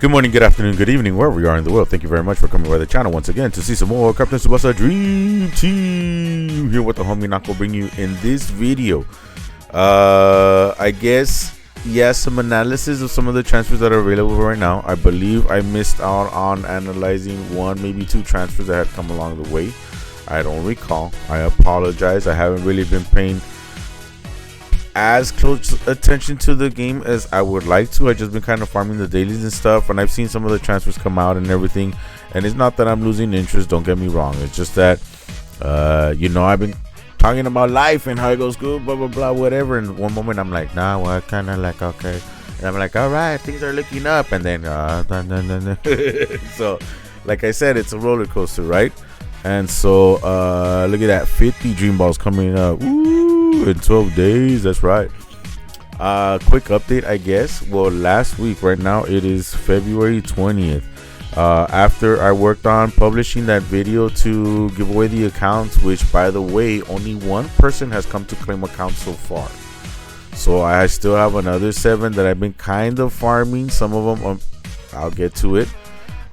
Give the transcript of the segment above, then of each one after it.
Good morning, good afternoon, good evening, wherever you are in the world. Thank you very much for coming by the channel once again to see some more Captain Tsubasa Dream Team. Here with the homie Nako bring you in this video. I guess, some analysis of some of the transfers that are available right now. I believe I missed out on analyzing one, maybe two transfers that had come along the way. I don't recall. I apologize. I haven't really been paying as close attention to the game as I would like to. I just been kind of farming the dailies and stuff, and I've seen some of the transfers come out and everything, and it's not that I'm losing interest, don't get me wrong. It's just that I've been talking about life and how it goes good, blah blah blah, whatever, and one moment I'm like, nah, well, kind of like, okay, and I'm like, all right, things are looking up, and then so like I said, it's a roller coaster, right? And so look at that, 50 dream balls coming up. Woo! In 12 days, that's right. Quick update, I guess. Well, last week, right now it is February 20th. After I worked on publishing that video to give away the accounts, which by the way, only one person has come to claim accounts so far. So I still have another 7 that I've been kind of farming. Some of them I'll get to it,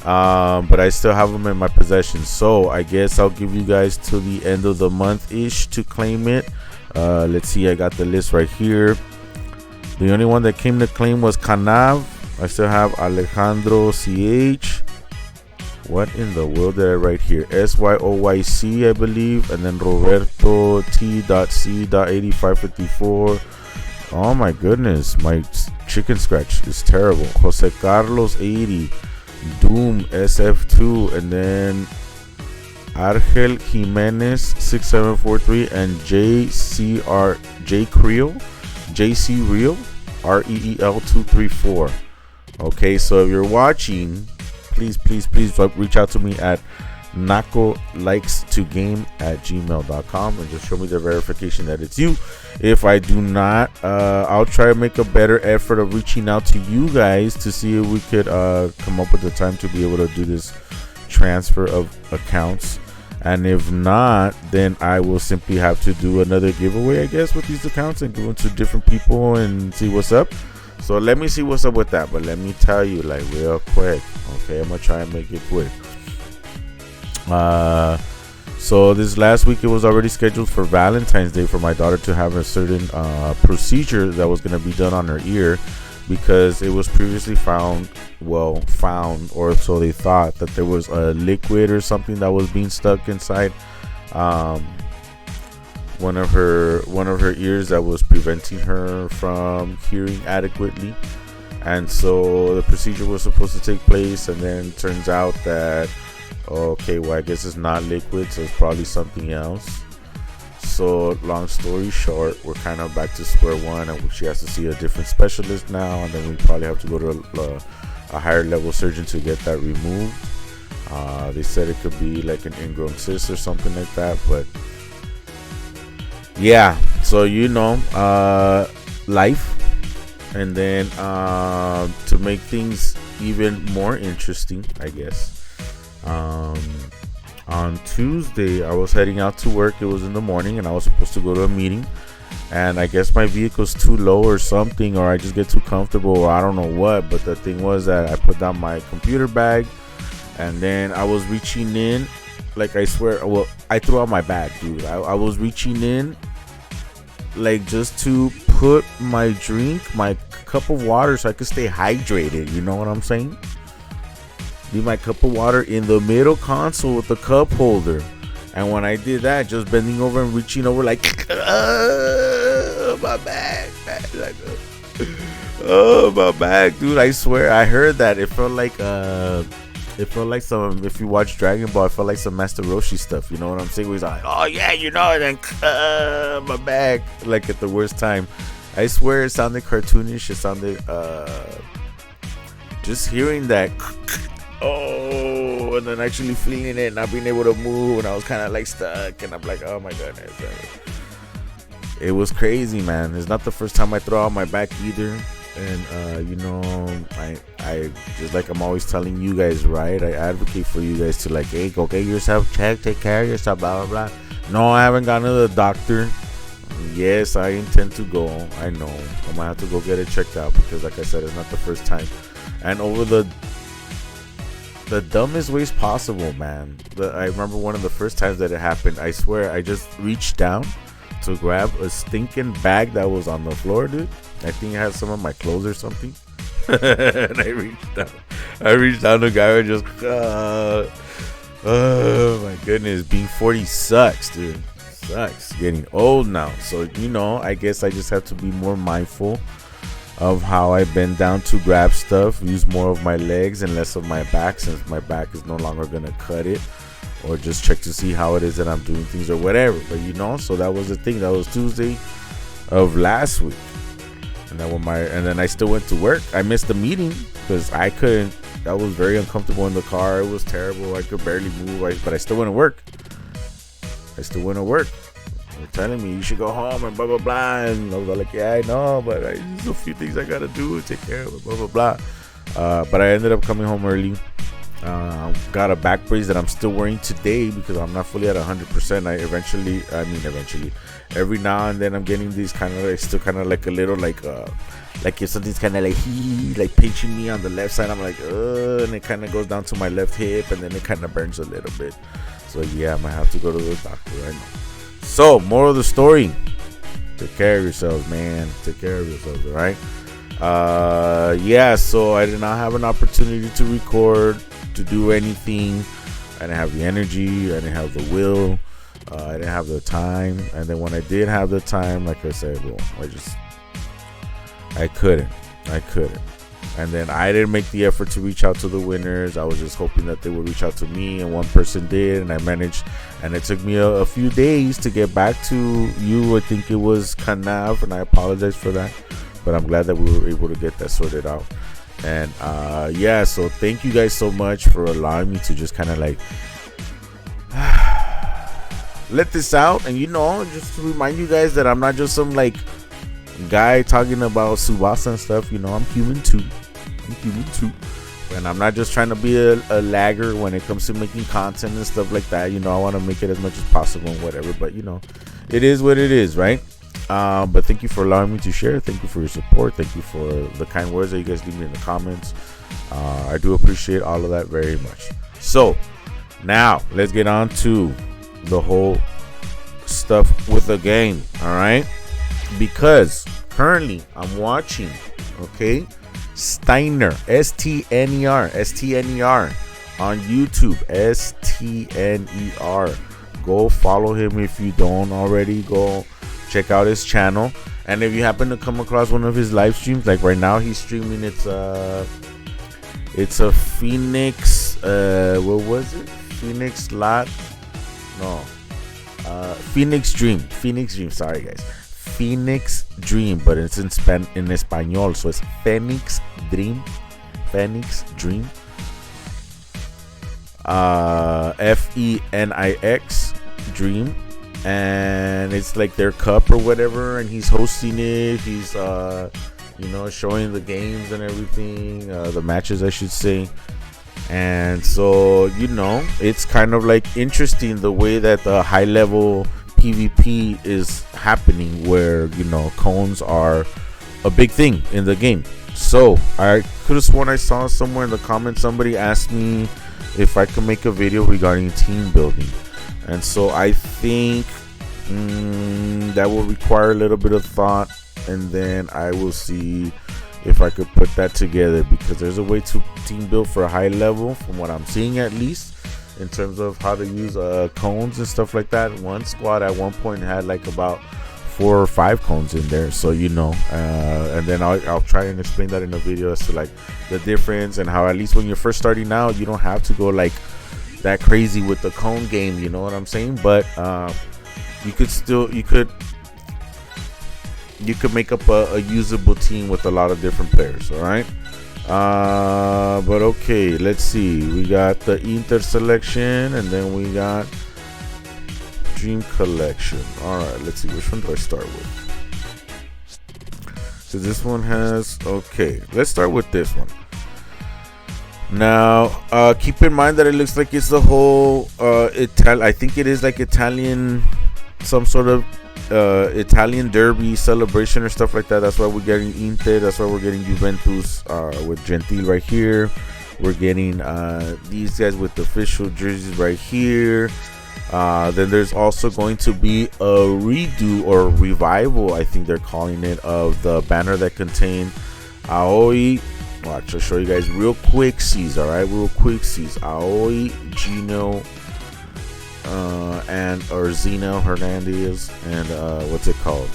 but I still have them in my possession. So I guess I'll give you guys till the end of the month ish to claim it. Let's see, I got the list right here. The only one that came to claim was Canav. I still have Alejandro CH. What in the world did I write here? SYOYC, I believe, and then Roberto T.C.8554. Oh my goodness, my chicken scratch is terrible. Jose Carlos 80, Doom SF2, and then Argel Jimenez 6743 and JC Real REEL 234. Okay, so if you're watching, please reach out to me at nakolikes2game@gmail.com and just show me the verification that it's you. If I do not, I'll try to make a better effort of reaching out to you guys to see if we could come up with the time to be able to do this transfer of accounts. And if not, then I will simply have to do another giveaway, I guess, with these accounts and give them to different people and see what's up. So let me see what's up with that. But let me tell you, like, real quick, okay, I'm gonna try and make it quick. So this last week, it was already scheduled for Valentine's Day for my daughter to have a certain procedure that was gonna be done on her ear, because it was previously found, or so they thought, that there was a liquid or something that was being stuck inside one of her ears that was preventing her from hearing adequately. And so the procedure was supposed to take place, and then turns out that, okay, well, I guess it's not liquid, so it's probably something else. So long story short, we're kind of back to square one, and she has to see a different specialist now, and then we probably have to go to a higher level surgeon to get that removed. They said it could be like an ingrown cyst or something like that, but yeah, so life. And then to make things even more interesting, I guess, on Tuesday, I was heading out to work. It was in the morning, and I was supposed to go to a meeting. And I guess my vehicle's too low or something, or I just get too comfortable, or I don't know what. But the thing was that I put down my computer bag, and then I was reaching in. Like, I swear, well, I threw out my bag, dude. I was reaching in, like, just to put my cup of water so I could stay hydrated. You know what I'm saying? Leave my cup of water in the middle console with the cup holder. And when I did that, just bending over and reaching over, like, my bag, like, my bag, dude. I swear, I heard that. It felt like some, if you watch Dragon Ball, it felt like some Master Roshi stuff. You know what I'm saying? Where he's like, oh yeah, and then my bag, like, at the worst time. I swear, it sounded cartoonish. It sounded, just hearing that, and then actually feeling it and not being able to move, and I was kind of like stuck, and I'm like, oh my goodness, it was crazy, man. It's not the first time I throw out my back either. And I just, like I'm always telling you guys, right, I advocate for you guys to, like, hey, go get yourself checked, take care of yourself, blah blah blah. No, I haven't gone to the doctor. Yes, I intend to go. I know I'm gonna have to go get it checked out, because like I said, it's not the first time. And over the the dumbest ways possible, man. I remember one of the first times that it happened. I swear, I just reached down to grab a stinking bag that was on the floor, dude. I think it had some of my clothes or something. And I reached down. The guy was just, oh my goodness, being 40 sucks, dude. Sucks. Getting old now, so I guess I just have to be more mindful of how I bend down to grab stuff, use more of my legs and less of my back, since my back is no longer gonna cut it, or just check to see how it is that I'm doing things or whatever. But so that was the thing. That was Tuesday of last week, and then I still went to work. I missed the meeting because I couldn't. I was very uncomfortable in the car. It was terrible. I could barely move, but I still went to work. They're telling me you should go home and blah blah blah, and I was like, yeah, I know, but there's a few things I gotta do, take care of it, blah blah blah. But I ended up coming home early. Got a back brace that I'm still wearing today because I'm not fully at 100%. Eventually, every now and then I'm getting these kind of still kind of like a little like if something's kind of like pinching me on the left side, I'm like, and it kind of goes down to my left hip, and then it kind of burns a little bit. So yeah, I might have to go to the doctor right now. So, moral of the story: take care of yourselves, man. Take care of yourselves, all right? So I did not have an opportunity to record, to do anything. I didn't have the energy. I didn't have the will. I didn't have the time. And then when I did have the time, like I said, well, I couldn't. And then I didn't make the effort to reach out to the winners. I was just hoping that they would reach out to me, and one person did, and I managed. And it took me a few days to get back to you. I think it was Kanav, and I apologize for that. But I'm glad that we were able to get that sorted out. And so thank you guys so much for allowing me to just kind of like let this out. And just to remind you guys that I'm not just some like guy talking about Tsubasa and stuff. I'm human too. And I'm not just trying to be a lagger when it comes to making content and stuff like that. I want to make it as much as possible and whatever. But it is what it is, right? But thank you for allowing me to share. Thank you for your support. Thank you for the kind words that you guys leave me in the comments. I do appreciate all of that very much. So now let's get on to the whole stuff with the game. All right, because currently I'm watching Steiner, STNER on YouTube, STNER. Go follow him if you don't already. Go check out his channel. And if you happen to come across one of his live streams, like right now he's streaming, it's a Phoenix, what was it? Phoenix Dream, sorry guys. Phoenix Dream, but it's in Espanol, so it's Phoenix Dream, Fenix Dream, and it's like their cup or whatever, and he's hosting it. He's showing the games and everything, the matches I should say. And so it's kind of like interesting the way that the high level PvP is happening, where cones are a big thing in the game. So I could have sworn I saw somewhere in the comments somebody asked me if I could make a video regarding team building, and so I think that will require a little bit of thought, and then I will see if I could put that together, because there's a way to team build for a high level, from what I'm seeing at least, in terms of how to use cones and stuff like that. One squad at one point had like about 4 or 5 cones in there, so and then I'll try and explain that in a video as to like the difference, and how at least when you're first starting out, you don't have to go like that crazy with the cone game, you know what I'm saying? But you could make up a usable team with a lot of different players. All right. But okay, let's see. We got the Inter selection, and then we got Dream Collection. All right, let's see, which one do I start with? So this one has, okay, let's start with this one. Now keep in mind that it looks like it's the whole I think it is like Italian, some sort of Italian derby celebration or stuff like that. That's why we're getting Inter. That's why we're getting Juventus with Gentile right here. We're getting these guys with the official jerseys right here. Then there's also going to be a redo or revival, I think they're calling it, of the banner that contained Aoi. Watch, I'll show you guys real quick. Alright, real quick. Aoi, Gino, or Zeno Hernandez, and what's it called?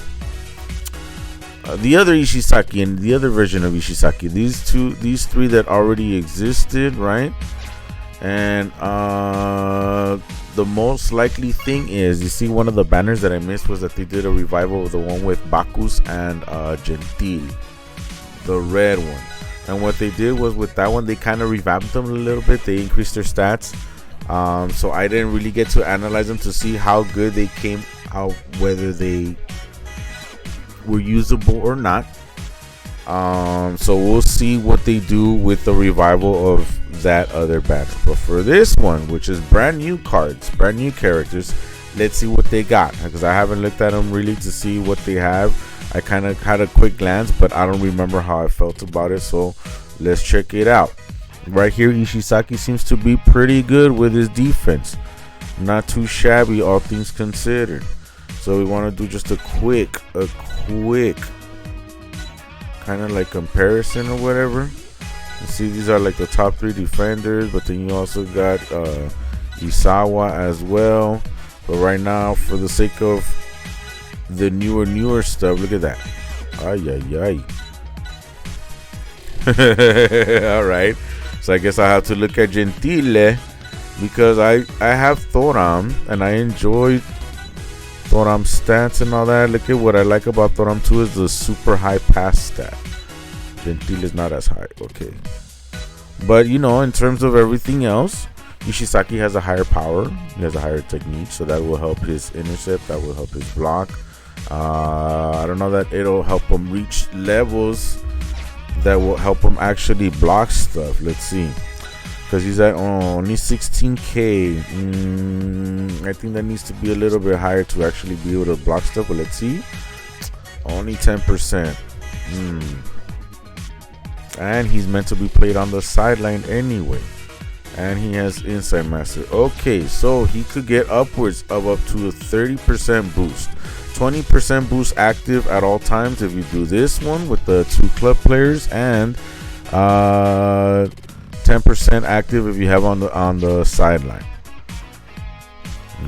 The other Ishisaki and the other version of Ishisaki. These three that already existed, right? And the most likely thing is, you see, one of the banners that I missed was that they did a revival of the one with Bacchus and Gentile, the red one. And what they did was, with that one, they kind of revamped them a little bit. They increased their stats. So I didn't really get to analyze them to see how good they came out, whether they were usable or not. So we'll see what they do with the revival of that other banner. But for this one, which is brand new cards, brand new characters, let's see what they got, because I haven't looked at them really to see what they have. I kind of had a quick glance, but I don't remember how I felt about it, so let's check it out. Right here, Ishisaki seems to be pretty good with his defense, not too shabby, all things considered. So we want to do just a quick kind of like comparison or whatever. You see, these are like the top 3 defenders, but then you also got Isawa as well. But right now, for the sake of the newer stuff, look at that. Ay. All right, so I guess I have to look at Gentile, because I have Thoram and I enjoy Thoram's stats and all that. Look at what I like about Thoram too, is the super high pass stat. Gentile is not as high, okay. But you know, in terms of everything else, Ishisaki has a higher power, he has a higher technique, so that will help his intercept, that will help his block. I don't know that it'll help him reach levels that will help him actually block stuff. Let's see, because he's at only 16k. I think that needs to be a little bit higher to actually be able to block stuff, but let's see, only 10%. And he's meant to be played on the sideline anyway, and he has inside master. Okay, so he could get upwards of up to a 30% boost, 20% boost active at all times if you do this one with the 2 club players, and 10% active if you have on the sideline.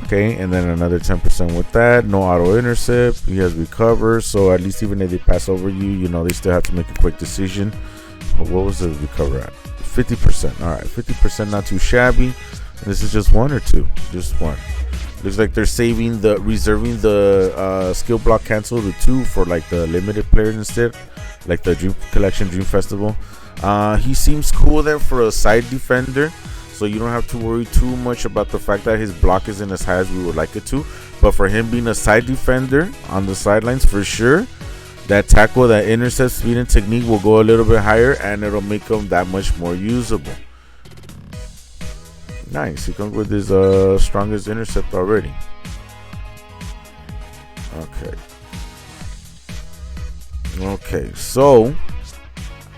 Okay, and then another 10% with that. No auto intercept. He has recover, so at least even if they pass over you, you know, they still have to make a quick decision. What was the recover at? 50%. All right, 50%, not too shabby. This is just 1 or 2? Just 1. Looks like they're reserving the skill block cancel to 2 for like the limited players instead, like the Dream Collection, Dream Festival. He seems cool there for a side defender, so you don't have to worry too much about the fact that his block isn't as high as we would like it to. But for him being a side defender on the sidelines, for sure, that tackle, that intercept, speed, and technique will go a little bit higher, and it'll make him that much more usable. Nice. He comes with his strongest intercept already. Okay, so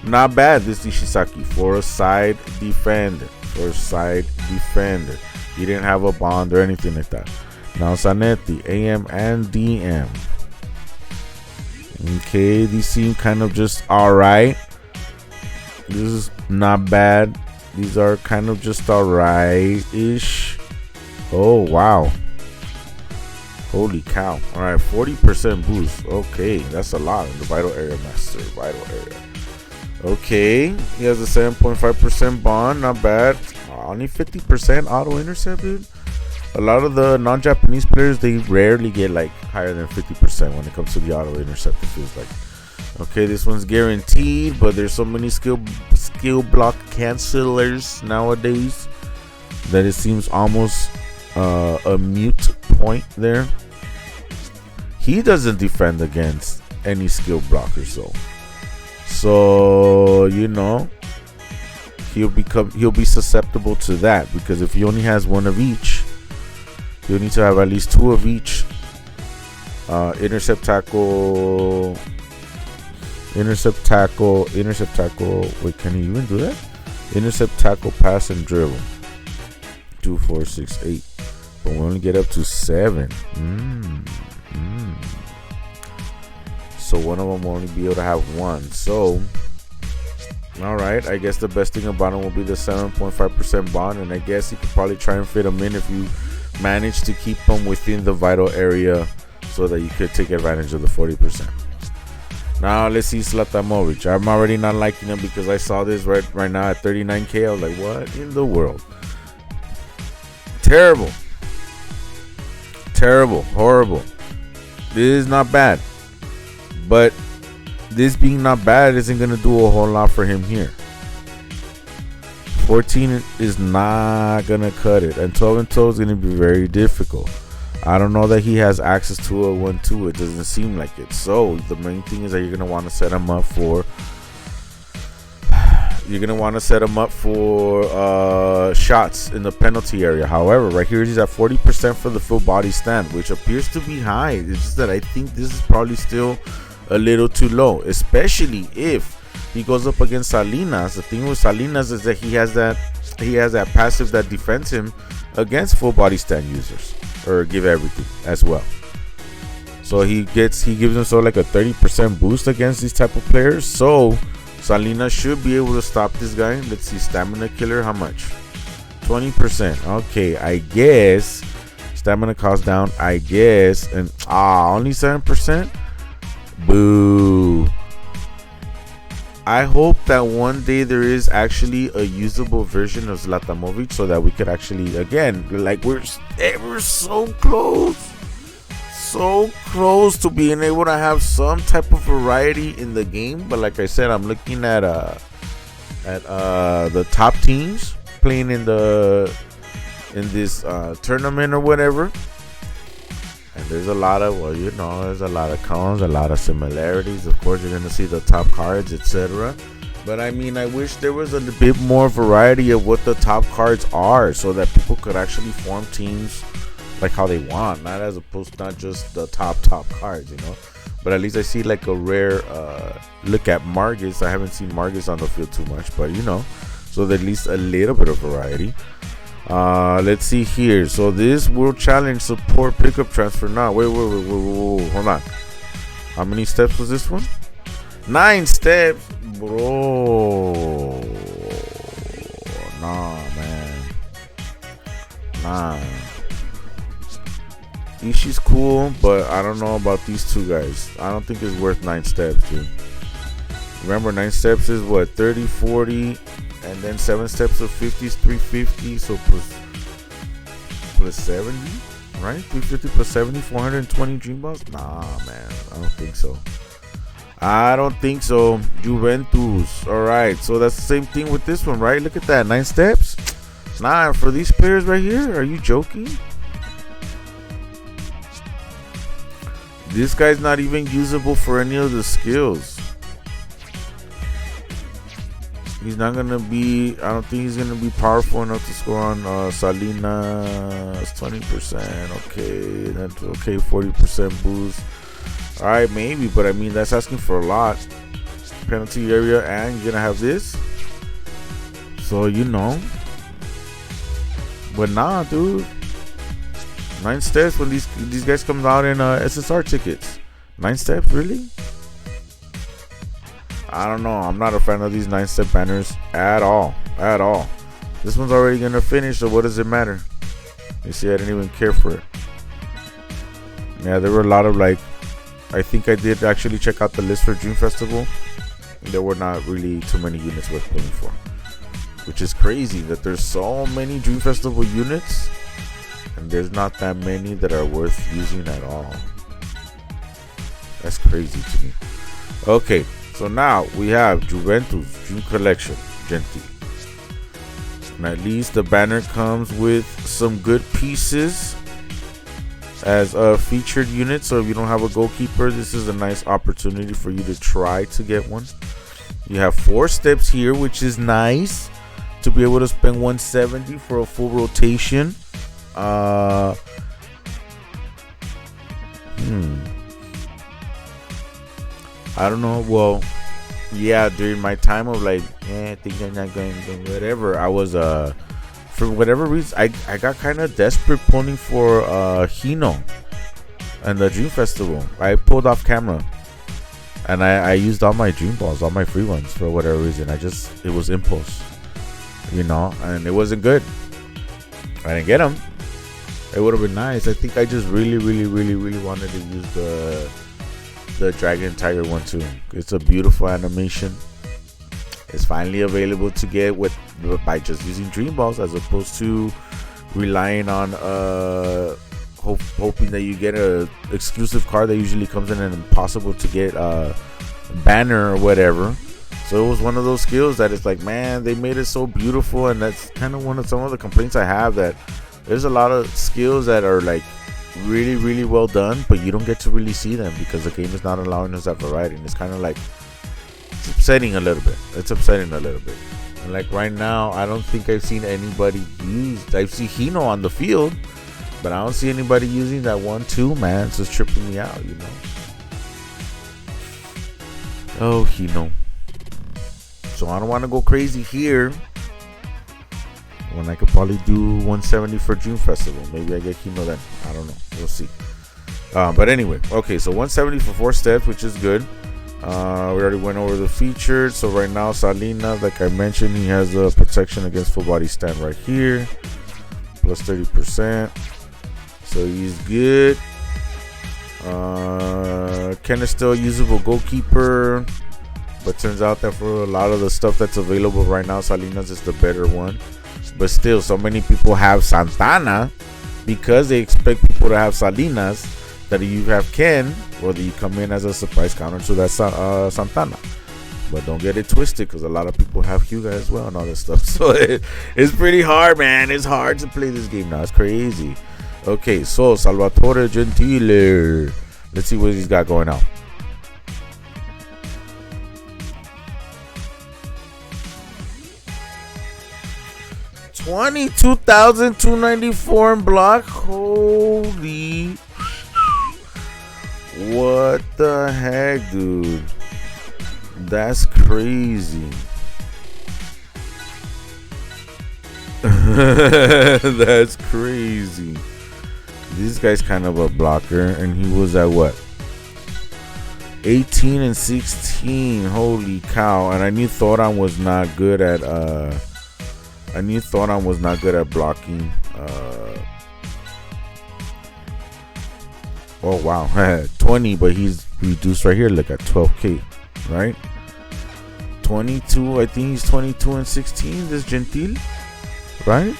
not bad, this Ishisaki for a side defender. He didn't have a bond or anything like that. Now Zanetti, AM and DM. Okay, these seem kind of just alright. This is not bad. These are kind of just alright-ish. Oh, wow. Holy cow. Alright, 40% boost. Okay, that's a lot in the Vital Area Master. Vital Area. Okay, he has a 7.5% bond. Not bad. Only 50% auto intercept, dude. A lot of the non-Japanese players, they rarely get like higher than 50% when it comes to the auto intercept, it feels like. Okay, this one's guaranteed, but there's so many skill block cancelers nowadays that it seems almost a mute point there. He doesn't defend against any skill blockers though, so you know he'll be susceptible to that, because if he only has 1 of each, you'll need to have at least 2 of each. Intercept tackle. Wait, can he even do that? Intercept, tackle, pass, and dribble. 2, 4, 6, 8. But we only get up to 7. So one of them will only be able to have 1. So, alright, I guess the best thing about him will be the 7.5% bond. And I guess you could probably try and fit him in if you manage to keep him within the vital area so that you could take advantage of the 40%. Now let's see Zlatamovic. I'm already not liking him because I saw this right now at 39K. I was like, what in the world? Terrible, horrible. This is not bad, but this being not bad isn't gonna do a whole lot for him here. 14 is not gonna cut it, and 12 and 12 is gonna be very difficult. I don't know that he has access to a 1-2. It doesn't seem like it. So the main thing is that you're gonna want to set him up for. Shots in the penalty area. However, right here he's at 40% for the full body stand, which appears to be high. It's just that I think this is probably still a little too low, especially if he goes up against Salinas. The thing with Salinas is that he has that passive that defends him against full body stand users, or give everything as well. So he gives himself like a 30% boost against these type of players. So Salinas should be able to stop this guy. Let's see, stamina killer, how much? 20%. Okay, I guess stamina cost down, I guess, and only 7%. Boo. I hope that one day there is actually a usable version of Zlatamovic so that we could actually, again, like we're so close to being able to have some type of variety in the game. But like I said, I'm looking at the top teams playing in this tournament or whatever. And there's a lot of, there's a lot of cons, a lot of similarities. Of course, you're going to see the top cards, etc. But I mean, I wish there was a bit more variety of what the top cards are so that people could actually form teams like how they want, not just the top cards, But at least I see like a rare look at Margus. I haven't seen Margus on the field too much, but so at least a little bit of variety. Let's see here. So this World Challenge support pickup transfer. Now, wait, hold on. How many steps was this one? 9 steps, bro. Nah, man. Nah. Ishii's cool, but I don't know about these two guys. I don't think it's worth 9 steps, dude. Remember, 9 steps is what? 30, 40. And then 7 steps of 50 is 350, so plus 70, right? 350 plus 70, 420 dream balls? Nah, man, I don't think so. Juventus. All right, so that's the same thing with this one, right? Look at that, 9 steps. Nah, for these players right here, are you joking? This guy's not even usable for any of the skills. He's not going to be, I don't think he's going to be powerful enough to score on Salinas. 20%, okay. That's okay, 40% boost. All right, maybe, but I mean, that's asking for a lot. Penalty area, and you're going to have this. So, But nah, dude. 9 steps when these guys come out in SSR tickets. 9 steps, really? I don't know. I'm not a fan of these 9-step banners at all. This one's already gonna finish, so what does it matter? You see, I didn't even care for it. Yeah, there were a lot of I think I did actually check out the list for Dream Festival. There were not really too many units worth pulling for, which is crazy that there's so many Dream Festival units and there's not that many that are worth using at all. That's crazy to me. Okay. So now we have Juventus Dream Collection Gentile. And at least the banner comes with some good pieces as a featured unit. So if you don't have a goalkeeper, this is a nice opportunity for you to try to get one. You have 4 steps here, which is nice to be able to spend 170 for a full rotation. I don't know. Well, yeah, during my time of like, I think I'm not going to whatever. I was for whatever reason, I got kind of desperate pulling for Hino and the Dream Festival. I pulled off camera, and I used all my Dream Balls, all my free ones for whatever reason. It was impulse, and it wasn't good. I didn't get them. It would have been nice. I think I just really, really, really, really wanted to use the Dragon Tiger one too. It's a beautiful animation. It's finally available to get by just using Dream Balls, as opposed to relying on hoping that you get a exclusive card that usually comes in an impossible to get banner or whatever. So it was one of those skills that it's like, man, they made it so beautiful, and that's kind of some of the complaints I have, that there's a lot of skills that are like really, really well done, but you don't get to really see them because the game is not allowing us that variety. And it's kind of like, it's upsetting a little bit. And like right now, I don't think I've seen anybody use. I see Hino on the field, but I don't see anybody using that 1-2, man. It's just tripping me out, Oh, Hino. So I don't want to go crazy here when I could probably do 170 for June Festival. Maybe I get Hino then. I don't know. We'll see. But anyway, okay, so 170 for 4 steps, which is good. We already went over the features. So right now, Salinas, like I mentioned, he has a protection against full body stand right here, plus 30%. So he's good. Ken is still a usable goalkeeper, but turns out that for a lot of the stuff that's available right now, Salinas is the better one. But still, so many people have Santana because they expect people to have Salinas, that you have Ken, or that you come in as a surprise counter to that Santana. But don't get it twisted, because a lot of people have Hyuga as well and all this stuff. So it's pretty hard, man. It's hard to play this game now. It's crazy. Okay, so Salvatore Gentile. Let's see what he's got going on. $22,294 in block. Holy, what the heck, dude? That's crazy. That's crazy. This guy's kind of a blocker, and he was at what? 18 and 16. Holy cow! And I knew Thoran was not good at blocking. Oh wow, 20, but he's reduced right here. Look at 12K, right? 22. I think he's 22 and 16. This Gentile, right?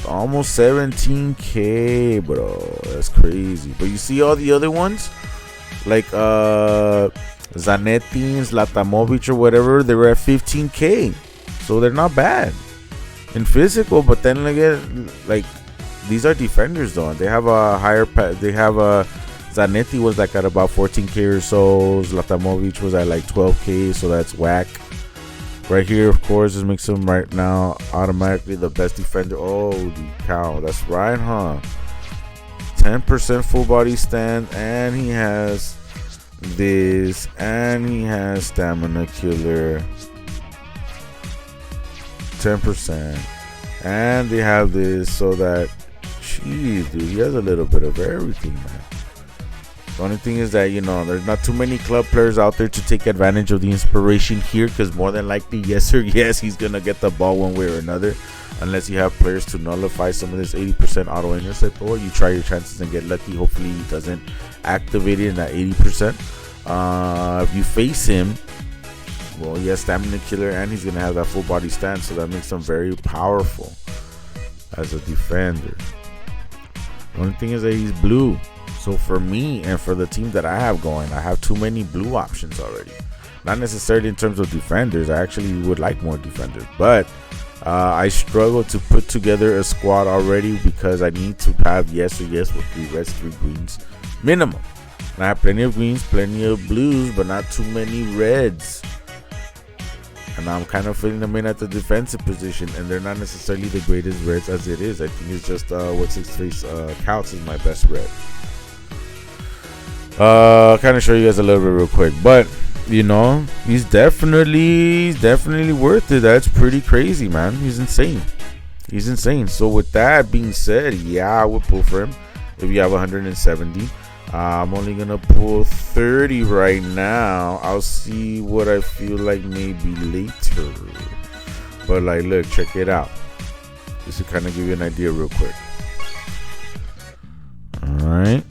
Almost 17K, bro. That's crazy. But you see all the other ones, like Zanetti, Zlatamovic, or whatever, they were at 15K. So they're not bad in physical. But then again, like, these are defenders though. They have a higher. They have a Zanetti was like at about 14K or so. Zlatamovic was at like 12K. So that's whack. Right here, of course, this makes him right now automatically the best defender. Holy cow, that's right, huh? 10% full body stand, and he has this, and he has stamina killer. 10%, and they have this, so that, jeez, dude, he has a little bit of everything, man. The only thing is that, there's not too many club players out there to take advantage of the inspiration here, because more than likely, yes sir, yes, he's going to get the ball one way or another, unless you have players to nullify some of this 80% auto intercept, or you try your chances and get lucky. Hopefully he doesn't activate it in that 80%. If you face him, well, he has stamina killer, and he's going to have that full body stance, so that makes him very powerful as a defender. The only thing is that he's blue. So for me and for the team that I have going, I have too many blue options already. Not necessarily in terms of defenders. I actually would like more defenders. But I struggle to put together a squad already, because I need to have yes or yes with 3 reds, 3 greens minimum. And I have plenty of greens, plenty of blues, but not too many reds. And I'm kind of filling them in at the defensive position, and they're not necessarily the greatest reds as it is. I think it's just what's his face counts as my best red. Kind of show you guys a little bit real quick, but you know, he's definitely worth it. That's pretty crazy, man. He's insane. So with that being said, yeah, I would pull for him if you have 170. I'm only gonna pull 30 right now. I'll see what I feel like maybe later. But like, look, check it out. Just to kind of give you an idea real quick. Alright.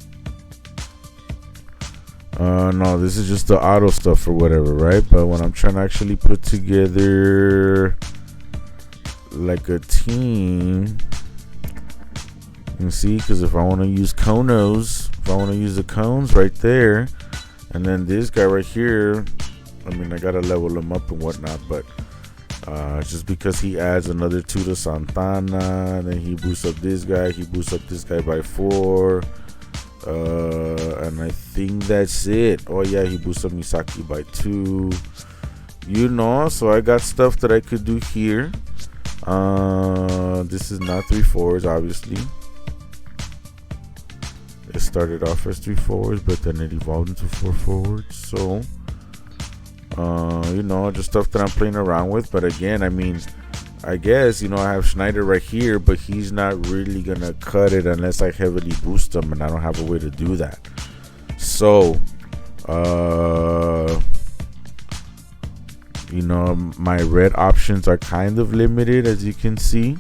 No, this is just the auto stuff or whatever, right? But when I'm trying to actually put together like a team, you see, because if I want to use Konos, if I want to use the cones right there, and then this guy right here, I mean, I gotta level him up and whatnot, but just because he adds another 2 to Santana, and then he boosts up this guy by 4, and I think that's it. Oh yeah, he boosts up Misaki by 2, you know. So I got stuff that I could do here. This is not 3 forwards, obviously. It started off as 3 forwards, but then it evolved into 4 forwards. So you know, just stuff that I'm playing around with. But again, I mean, I guess, you know, I have Schneider right here, but he's not really gonna cut it unless I heavily boost him, and I don't have a way to do that. So you know, my red options are kind of limited, as you can see.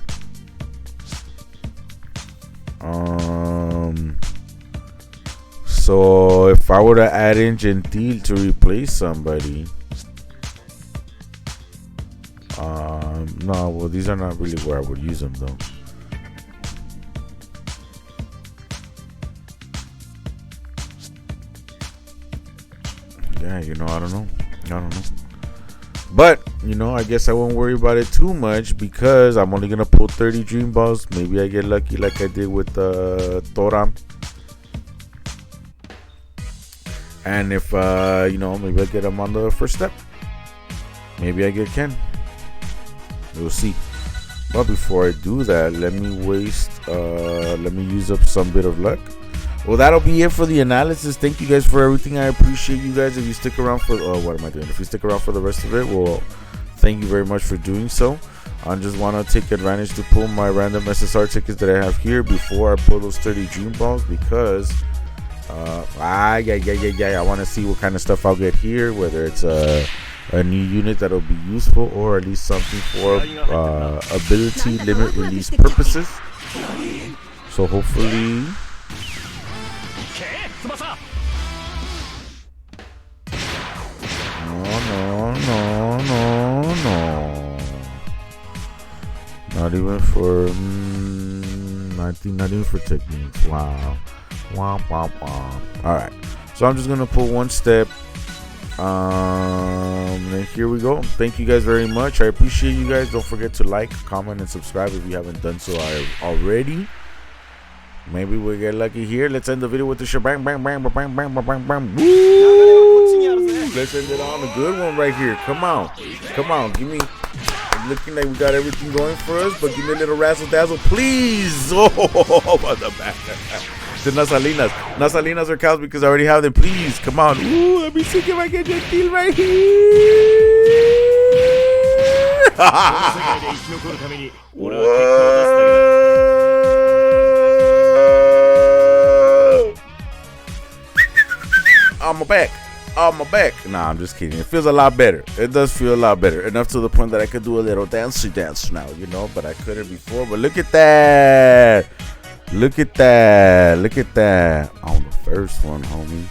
So if I were to add in Gentile to replace somebody, no, well, these are not really where I would use them though. Yeah, you know, I don't know. But, you know, I guess I won't worry about it too much because I'm only gonna pull 30 Dream Balls. Maybe I get lucky like I did with Toram. And if you know, maybe I get him on the first step. Maybe I get Ken. We'll see. But before I do that, let me use up some bit of luck. Well, that'll be it for the analysis. Thank you guys for everything. I appreciate you guys. If you stick around for what am I doing? If you stick around for the rest of it, well, thank you very much for doing so. I just want to take advantage to pull my random SSR tickets that I have here before I pull those 30 Dream Balls, because I want to see what kind of stuff I'll get here, whether it's a new unit that'll be useful or at least something for ability limit release purposes. So hopefully, no, not even for not even for techniques. Wow. Alright, so I'm just gonna pull one step, and here we go. Thank you guys very much. I appreciate you guys. Don't forget to like, comment, and subscribe if you haven't done so already. Maybe we'll get lucky here. Let's end the video with the shebang, bang, bang, bang, bang, bang, bang, bang. Woo! Let's end it on a good one right here. Come on, give me. Looking like we got everything going for us, but give me a little razzle dazzle, please. Oh, on the back. The Nasalinas or cows, because I already have them. Please, come on. Ooh, let me see if I get Gentile right here. On my back. Nah, I'm just kidding. It feels a lot better. It does feel a lot better. Enough to the point that I could do a little dance now, you know, but I couldn't before. But look at that. Look at that. On the first one, homie.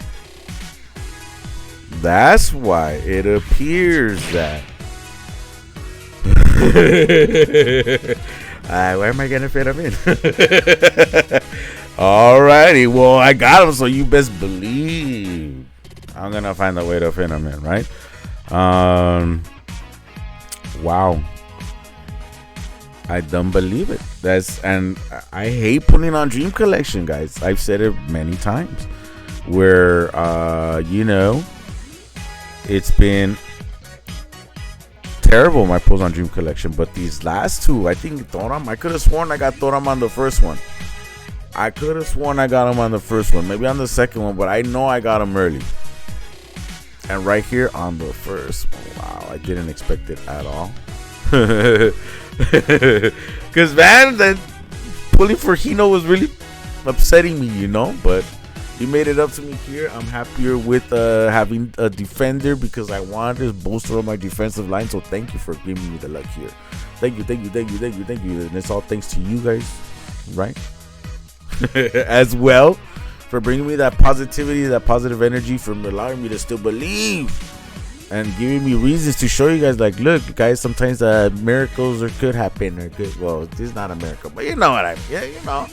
That's why it appears that. Alright, where am I gonna fit him in? Alrighty, well, I got him, so you best believe I'm gonna find a way to fit him in, right? Wow. I don't believe it. And I hate putting on Dream Collection, guys. I've said it many times, where you know, it's been terrible, my pulls on Dream Collection. But these last two, I think Toram, I could have sworn I got Toram on the first one. Maybe on the second one, but I know I got him early. And right here on the first, wow, I didn't expect it at all. Because, man, that pulling for Hino was really upsetting me, you know. But you made it up to me here. I'm happier with having a defender because I wanted to bolster up my defensive line. So thank you for giving me the luck here. Thank you. And it's all thanks to you guys, right? As well, for bringing me that positivity, that positive energy, for allowing me to still believe and giving me reasons to show you guys, like, look, guys, sometimes miracles could happen, or good. Well, this is not a miracle, but you know what I mean. Yeah, you know,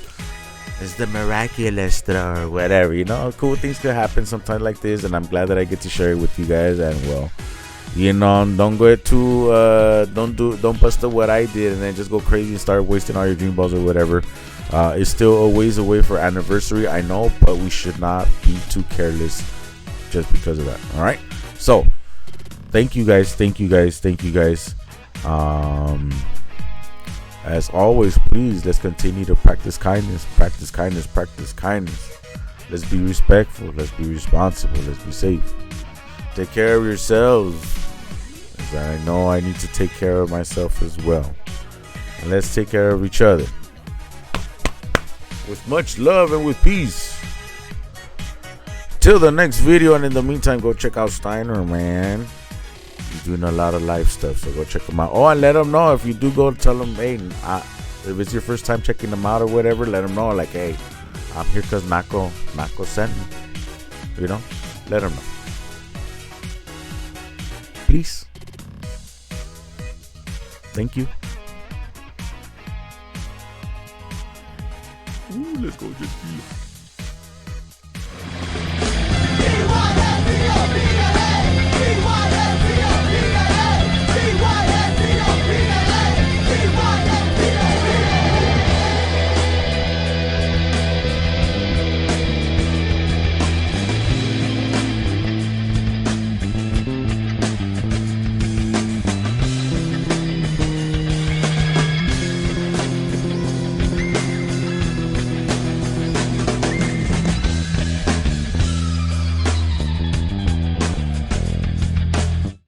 it's the miraculous or whatever. You know, cool things could happen sometimes like this, and I'm glad that I get to share it with you guys. And well, you know, don't go too, don't bust up what I did, and then just go crazy and start wasting all your dream balls or whatever. It's still a ways away for anniversary, I know, but we should not be too careless just because of that. All right, so thank you guys. As always, please, let's continue to practice kindness. Let's be respectful, let's be responsible, let's be safe. Take care of yourselves, as I know I need to take care of myself as well. And let's take care of each other with much love and with peace. Till the next video, and in the meantime, go check out Steiner, man. He's doing a lot of live stuff, so go check him out. Oh, and let him know if you do go, tell him, hey, if it's your first time checking him out or whatever, let him know, like, hey, I'm here because Nako sent me. You know, let him know. Please. Thank you. Ooh, let's go, Gentile.